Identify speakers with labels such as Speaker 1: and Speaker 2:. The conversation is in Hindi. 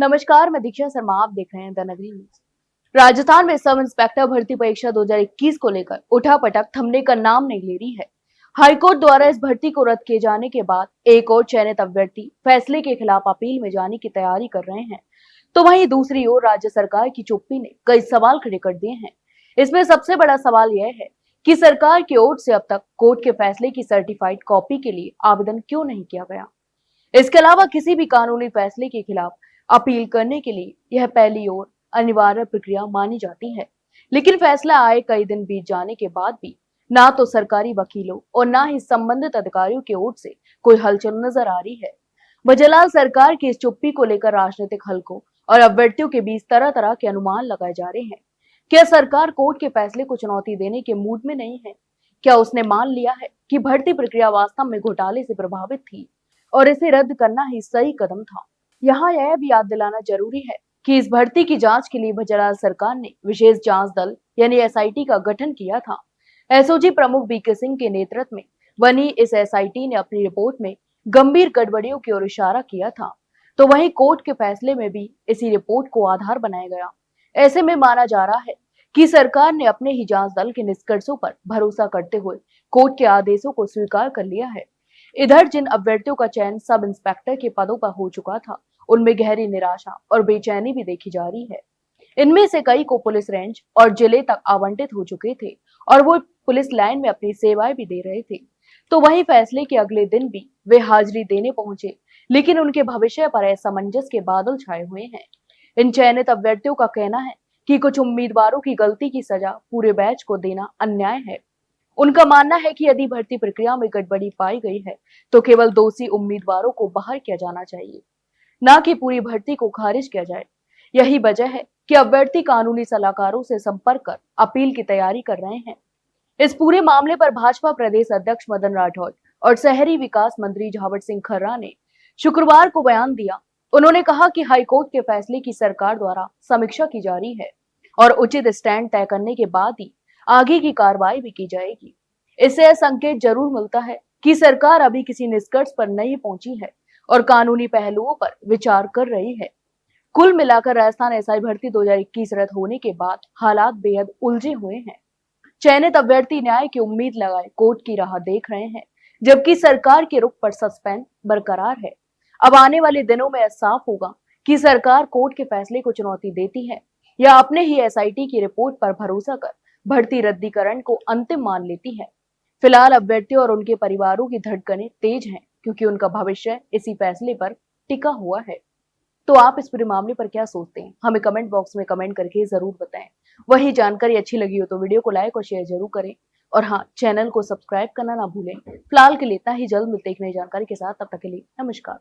Speaker 1: नमस्कार, मैं दीक्षा शर्मा। आप देख रहे हैं द नगरी न्यूज। राजस्थान में सब इंस्पेक्टर भर्ती परीक्षा 2021 को लेकर उठापटक थमने का नाम नहीं ले रही है। हाईकोर्ट द्वारा इस भर्ती को रद्द किए जाने के बाद एक और चयनित अभ्यर्थी फैसले के खिलाफ अपील में जाने की तैयारी कर रहे हैं, तो वहीं दूसरी ओर राज्य सरकार की चुप्पी ने कई सवाल खड़े कर दिए हैं। इसमें सबसे बड़ा सवाल यह है कि सरकार की ओर से अब तक कोर्ट के फैसले की सर्टिफाइड कॉपी के लिए आवेदन क्यों नहीं किया गया। इसके अलावा किसी भी कानूनी फैसले के खिलाफ अपील करने के लिए यह पहली और अनिवार्य प्रक्रिया मानी जाती है। लेकिन फैसला आए कई दिन बीत जाने के बाद भी ना तो सरकारी वकीलों और ना ही संबंधित अधिकारियों की ओर से कोई हलचल नजर आ रही है। वजहलाल सरकार की इस चुप्पी को लेकर राजनीतिक हलकों और अभ्यर्थियों के बीच तरह तरह के अनुमान लगाए जा रहे हैं। क्या सरकार कोर्ट के फैसले को चुनौती देने के मूड में नहीं है? क्या उसने मान लिया है कि भर्ती प्रक्रिया वास्तव में घोटाले से प्रभावित थी और इसे रद्द करना ही सही कदम था? यहाँ यह भी याद दिलाना जरूरी है कि इस भर्ती की जांच के लिए वजहलाल सरकार ने विशेष जांच दल यानी एसआईटी का गठन किया था। एसओजी प्रमुख बीके सिंह के नेतृत्व में बनी इस एसआईटी ने अपनी रिपोर्ट में गंभीर गड़बड़ियों की ओर इशारा किया था, तो वहीं कोर्ट के फैसले में भी इसी रिपोर्ट को आधार बनाया गया। ऐसे में माना जा रहा है कि सरकार ने अपने ही जांच दल के निष्कर्षों पर भरोसा करते हुए कोर्ट के आदेशों को स्वीकार कर लिया है। इधर जिन अभ्यर्थियों का चयन सब इंस्पेक्टर के पदों पर हो चुका था, उनमें गहरी निराशा और बेचैनी भी देखी जा रही है। इनमें से कई को पुलिस रेंज और जिले तक आवंटित हो चुके थे और वो पुलिस लाइन में अपनी सेवाएं भी दे रहे थे। तो वहीं फैसले के अगले दिन भी वे हाजिरी देने पहुंचे, लेकिन उनके भविष्य पर असमंजस के बादल छाए हुए हैं। इन चयनित अभ्यर्थियों का कहना है कि कुछ उम्मीदवारों की गलती की सजा पूरे बैच को देना अन्याय है। उनका मानना है कि यदि भर्ती प्रक्रिया में गड़बड़ी पाई गई है तो केवल दोषी उम्मीदवारों को बाहर किया जाना चाहिए, ना कि पूरी भर्ती को खारिज किया जाए। यही वजह है कि अभ्यर्थी कानूनी सलाहकारों से संपर्क कर अपील की तैयारी कर रहे हैं। इस पूरे मामले पर भाजपा प्रदेश अध्यक्ष मदन राठौड़ और शहरी विकास मंत्री झावर सिंह खर्रा ने शुक्रवार को बयान दिया। उन्होंने कहा कि हाईकोर्ट के फैसले की सरकार द्वारा समीक्षा की जा रही है और उचित स्टैंड तय करने के बाद ही आगे की कार्रवाई भी की जाएगी। इससे यह संकेत जरूर मिलता है कि सरकार अभी किसी निष्कर्ष पर नहीं पहुंची है और कानूनी पहलुओं पर विचार कर रही है। कुल मिलाकर राजस्थान एसआई भर्ती 2021 रद्द होने के बाद हालात बेहद उलझे हुए हैं। चयनित अभ्यर्थी न्याय की उम्मीद लगाए कोर्ट की राह देख रहे हैं, जबकि सरकार के रुख पर सस्पेंस बरकरार है। अब आने वाले दिनों में साफ होगा कि सरकार कोर्ट के फैसले को चुनौती देती है या अपने ही एसआईटी की रिपोर्ट पर भरोसा कर भर्ती रद्दीकरण को अंतिम मान लेती है। फिलहाल अभ्यर्थियों और उनके परिवारों की धड़कनें तेज हैं, क्योंकि उनका भविष्य इसी फैसले पर टिका हुआ है। तो आप इस पूरे मामले पर क्या सोचते हैं, हमें कमेंट बॉक्स में कमेंट करके जरूर बताएं। वही जानकारी अच्छी लगी हो तो वीडियो को लाइक और शेयर जरूर करें, और हाँ, चैनल को सब्सक्राइब करना ना भूलें। फिलहाल के लिए इतना ही, जल्द मिलते एक नई जानकारी के साथ, तब तक के लिए नमस्कार।